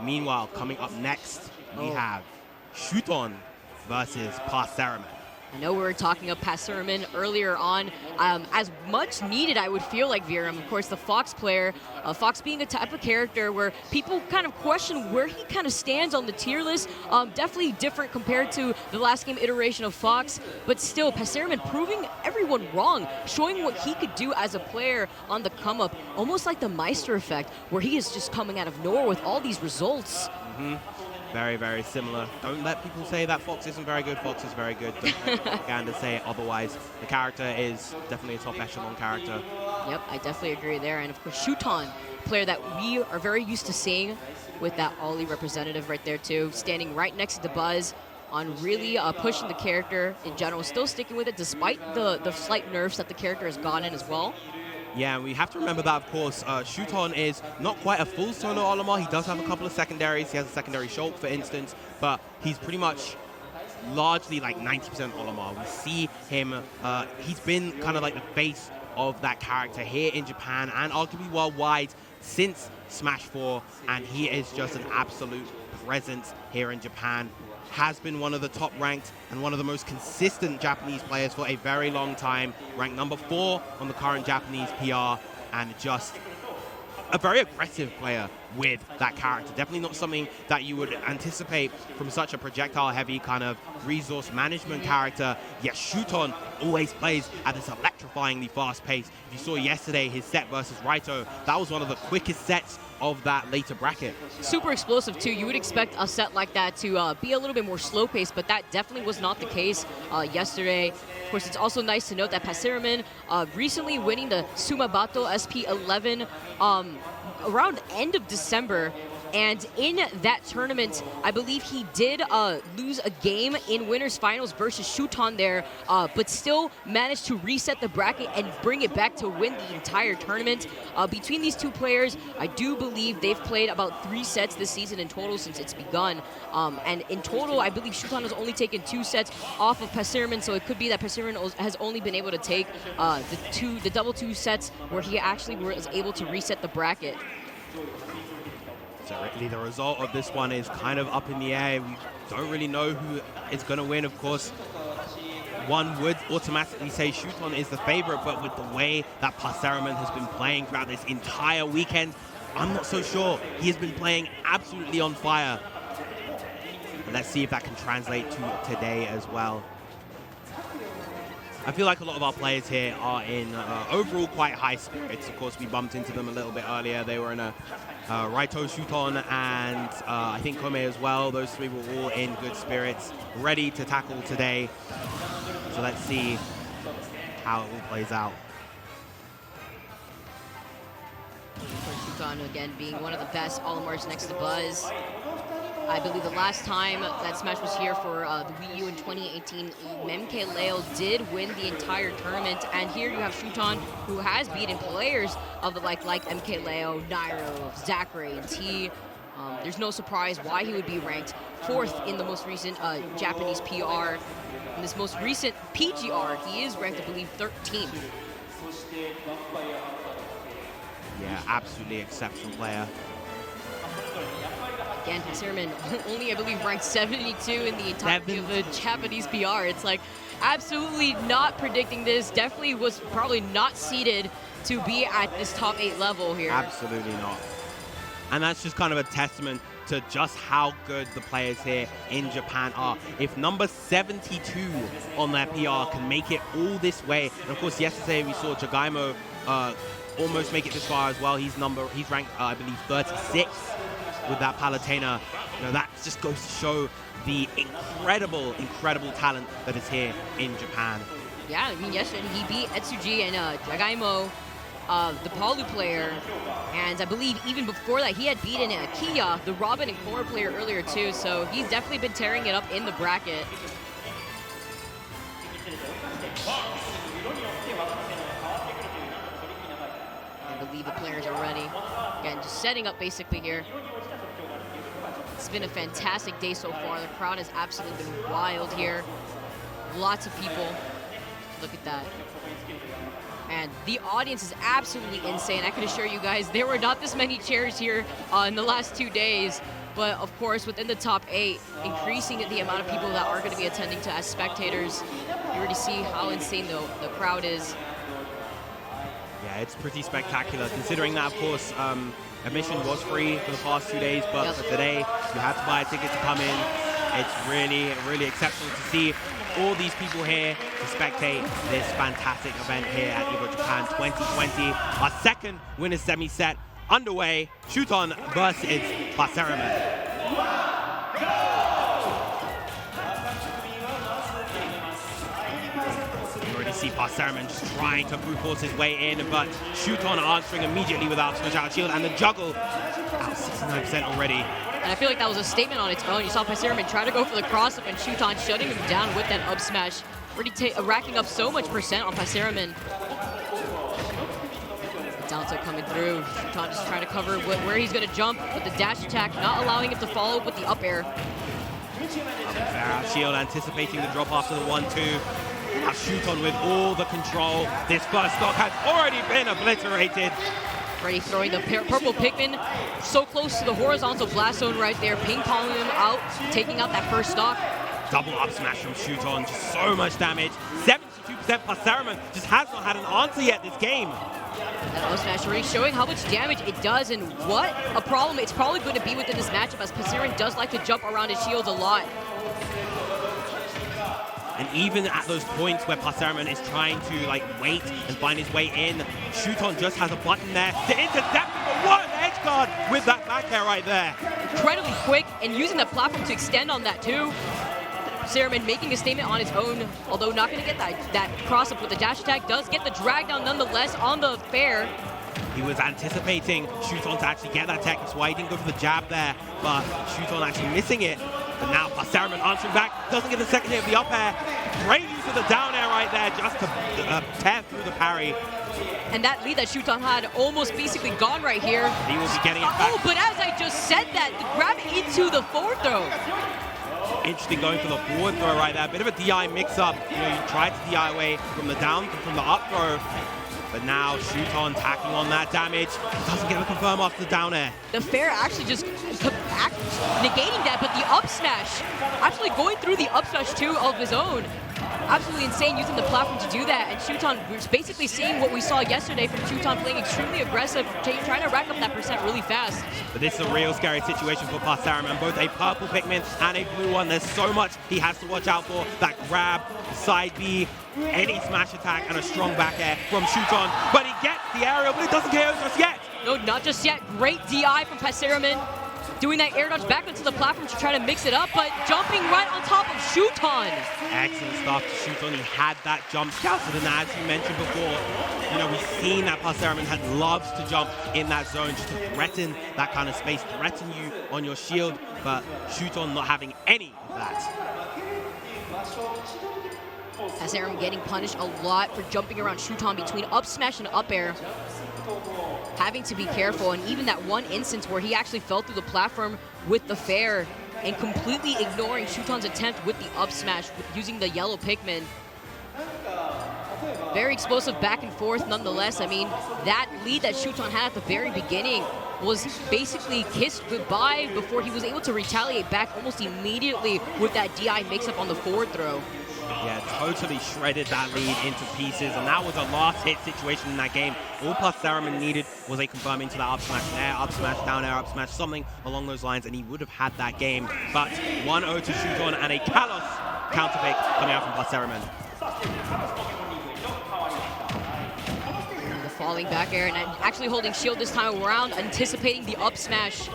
Meanwhile, coming up next, we have Shuton versus Paseriman. I know we were talking of Paseriman earlier on. As much needed, I would feel like Viram. Of course, the Fox player, Fox being a type of character where people kind of question where he kind of stands on the tier list. Definitely different compared to the last game iteration of Fox, but still, Paseriman proving everyone wrong, showing what he could do as a player on the come up, almost like the Meister effect, where he is just coming out of nowhere with all these results. Very, very similar. Don't let people say that Fox isn't very good. Fox is very good. Don't let propaganda say otherwise. The character is definitely a top echelon character. Yep, I definitely agree there. And of course, Shuton, player that we are very used to seeing with that Ollie representative right there too, standing right next to Buzz on really pushing the character in general, still sticking with it despite the slight nerfs that the character has gotten as well. Yeah, we have to remember that, of course, Shuton is not quite a full solo Olimar. He does have a couple of secondaries. He has a secondary Shulk, for instance, but he's pretty much largely like 90% Olimar. We see him, he's been kind of like the face of that character here in Japan and arguably worldwide since Smash 4, and he is just an absolute presence here in Japan. Has been one of the top ranked and one of the most consistent Japanese players for a very long time, ranked number 4 on the current Japanese PR, and just a very aggressive player with that character. Definitely not something that you would anticipate from such a projectile-heavy kind of resource management character, yet Shuton always plays at this electrifyingly fast pace. If you saw yesterday his set versus Raito, that was one of the quickest sets of that later bracket. Super explosive too. You would expect a set like that to be a little bit more slow-paced, but that definitely was not the case yesterday. Of course, it's also nice to note that Paseriman recently winning the Sumabato SP11 around end of December. And in that tournament, I believe he did lose a game in winners finals versus Shuton there, but still managed to reset the bracket and bring it back to win the entire tournament. Between these two players, I do believe they've played about 3 sets this season in total since it's begun. And in total, I believe Shuton has only taken 2 sets off of Paseriman, so it could be that Paseriman has only been able to take the double 2 sets where he actually was able to reset the bracket. So really the result of this one is kind of up in the air. We don't really know who is going to win. Of course, one would automatically say Shuton is the favorite, but with the way that Paseriman has been playing throughout this entire weekend, I'm not so sure. He has been playing absolutely on fire. And let's see if that can translate to today as well. I feel like a lot of our players here are in overall quite high spirits. Of course, we bumped into them a little bit earlier. They were in a Raito, Shuton, and I think Kome as well. Those 3 were all in good spirits, ready to tackle today. So let's see how it all plays out. Shuton, again, being one of the best Olimars next to Buzz. I believe the last time that Smash was here for the Wii U in 2018, MKLeo did win the entire tournament, and here you have Shuton, who has beaten players of the like MKLeo, Nairo, Zachary, and T. There's no surprise why he would be ranked 4th in the most recent Japanese PR. In this most recent PGR, he is ranked, I believe, 13th. Yeah, absolutely exceptional player. Again, Paseriman only, I believe, ranked 72 in the entirety of the Japanese PR. It's like absolutely not predicting this. Definitely was probably not seeded to be at this top 8 level here. Absolutely not. And that's just kind of a testament to just how good the players here in Japan are. If number 72 on their PR can make it all this way, and of course yesterday we saw Jagaimo almost make it this far as well. He's ranked, I believe, 36 with that Palutena. You know, that just goes to show the incredible talent that is here in Japan. Yeah, I mean, yesterday he beat R2G and Jagaimo, the Palu player, and I believe even before that he had beaten Kiya, the Robin and Core player earlier too, so he's definitely been tearing it up in the bracket. I believe the players are ready. Again, just setting up basically here. It's been a fantastic day so far. The crowd has absolutely been wild here. Lots of people. Look at that. And the audience is absolutely insane. I can assure you guys, there were not this many chairs here in the last 2 days. But of course, within the top 8, increasing the amount of people that are going to be attending to as spectators, you already see how insane the crowd is. Yeah, it's pretty spectacular, considering that, of course, admission was free for the past 2 days, but for today, you had to buy a ticket to come in. It's really, really exceptional to see all these people here to spectate this fantastic event here at EVO Japan 2020. Our second winners semi-set underway. Shuton versus Paseriman. See Paseriman just trying to brute force his way in, but Shuton answering immediately with outstretched out shield, and the juggle out 69% already. And I feel like that was a statement on its own. You saw Paseriman try to go for the cross-up and Shuton shutting him down with that up smash. Really racking up so much percent on Paseriman. Down tilt coming through. Shuton just trying to cover where he's going to jump with the dash attack, not allowing him to follow up with the up air. Fair out shield, anticipating the drop after the 1-2. Now Shuton with all the control. This first stock has already been obliterated. Already throwing the purple Pikmin so close to the horizontal blast zone right there, ping-ponging him out, taking out that first stock. Double up smash from Shuton, just so much damage. 72% Paseriman just has not had an answer yet this game. That up smash already showing how much damage it does and what a problem it's probably going to be within this matchup, as Paseriman does like to jump around his shields a lot. And even at those points where Paseriman is trying to wait and find his way in, Shuton just has a button there to intercept him, but what an edge guard with that back air right there. Incredibly quick and using the platform to extend on that too. Paseriman making a statement on his own, although not going to get that cross up with the dash attack, does get the drag down nonetheless on the fair. He was anticipating Shuton to actually get that tech, that's why he didn't go for the jab there, but Shuton actually missing it. But now Paseriman answering back, doesn't get the second hit of the up air. Great use of the down air right there just to tear through the parry. And that lead that Shuton had almost basically gone right here. He will be getting it back. Oh, but as I just said that, the grab into the forward throw. Interesting going for the forward throw right there. A bit of a DI mix-up. You know, you tried to DI away from the down, from the up throw. But now Shuton tacking on that damage. Doesn't get a confirm after the down air. The fair actually just negating that, but the up smash, actually going through the up smash too of his own. Absolutely insane using the platform to do that. And Shuton, we're basically seeing what we saw yesterday from Shuton playing extremely aggressive, trying to rack up that percent really fast. But this is a real scary situation for Paseriman. Both a purple Pikmin and a blue one. There's so much he has to watch out for. That grab, side B, any smash attack, and a strong back air from Shuton. But he gets the aerial, but it doesn't KO just yet. No, not just yet. Great DI from Paseriman. Doing that air dodge back into the platform to try to mix it up, but jumping right on top of Shuton. Excellent stuff to Shuton. He had that jump scouted, and as you mentioned before, you know, we've seen that Paseriman loves to jump in that zone just to threaten that kind of space, threaten you on your shield, but Shuton not having any of that. Paseriman getting punished a lot for jumping around Shuton between up smash and up air. Having to be careful, and even that one instance where he actually fell through the platform with the fair and completely ignoring Shuton's attempt with the up smash using the yellow Pikmin. Very explosive back and forth nonetheless. I mean, that lead that Shuton had at the very beginning was basically kissed goodbye before he was able to retaliate back almost immediately with that DI mix-up on the forward throw. Yeah, totally shredded that lead into pieces, and that was a last hit situation in that game. All Paseriman needed was a confirm into that up smash, air, up smash, down air, up smash, something along those lines, and he would have had that game. But 1-0 to Shuton, and a Kalos counter pick coming out from Paseriman. The falling back air, and actually holding shield this time around, anticipating the up smash.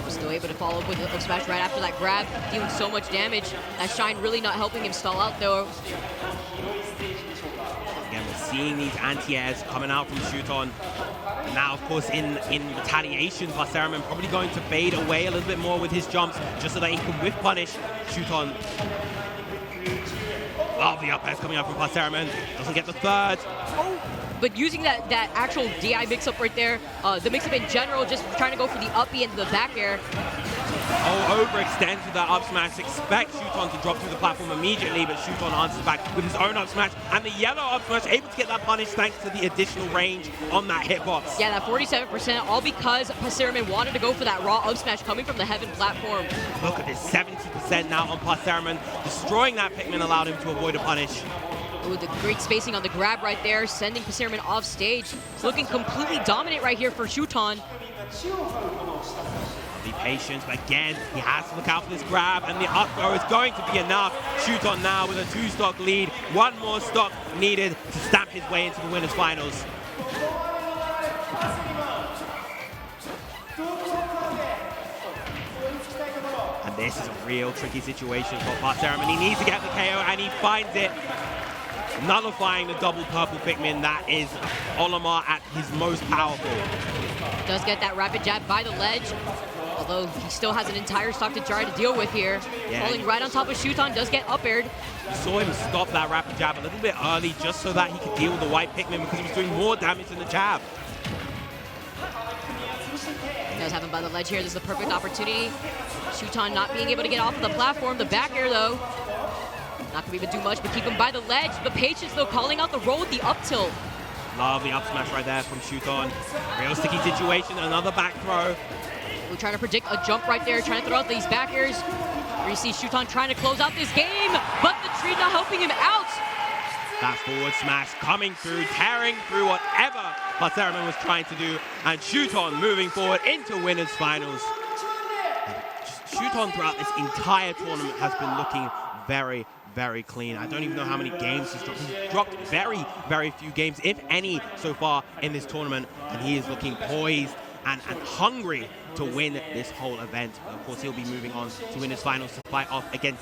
Still able to follow up with the up smash right after that grab, dealing so much damage. That shine really not helping him stall out though. Again, we're seeing these anti-airs coming out from Shuton. Now, of course, in retaliation, Paseriman probably going to fade away a little bit more with his jumps, just so that he can whiff punish Shuton. Love the up airs coming out from Paseriman. Doesn't get the third. Oh. But using that actual DI mix-up right there, the mix-up in general, just trying to go for the up B into the back air. Oh, overextends with that up smash. Expect Shuton to drop through the platform immediately, but Shuton answers back with his own up smash. And the yellow up smash able to get that punish thanks to the additional range on that hitbox. Yeah, that 47%, all because Paseriman wanted to go for that raw up smash coming from the heaven platform. Look at this, 70% now on Paseriman. Destroying that Pikmin allowed him to avoid a punish. Ooh, the great spacing on the grab right there, sending Paseriman off stage. It's looking completely dominant right here for Shuton. Be patient, but again, he has to look out for this grab, and the up throw is going to be enough. Shuton now with a 2-stock lead. One more stock needed to stamp his way into the winners finals. And this is a real tricky situation for Paseriman. He needs to get the KO, and he finds it. Nullifying the double purple Pikmin. That is Olimar at his most powerful. Does get that rapid jab by the ledge, although he still has an entire stock to try to deal with here. Yeah. Falling right on top of Shuton, does get up aired. You saw him stop that rapid jab a little bit early just so that he could deal with the white Pikmin because he was doing more damage than the jab. Does have him by the ledge here. This is a perfect opportunity. Shuton not being able to get off of the platform. The back air, though, not going to be able to do much, but keep him by the ledge. The patience, though, calling out the roll with the up tilt. Lovely up smash right there from Shuton. Real sticky situation, another back throw. We're trying to predict a jump right there, trying to throw out these back airs. Here you see Shuton trying to close out this game, but the tree not helping him out. That forward smash coming through, tearing through whatever Paseriman was trying to do, and Shuton moving forward into winners finals. Shuton throughout this entire tournament has been looking very, very clean. I don't even know how many games he's dropped. He's dropped very, very few games, if any, so far in this tournament, and he is looking poised and hungry to win this whole event. Of course, he'll be moving on to winners finals to fight off against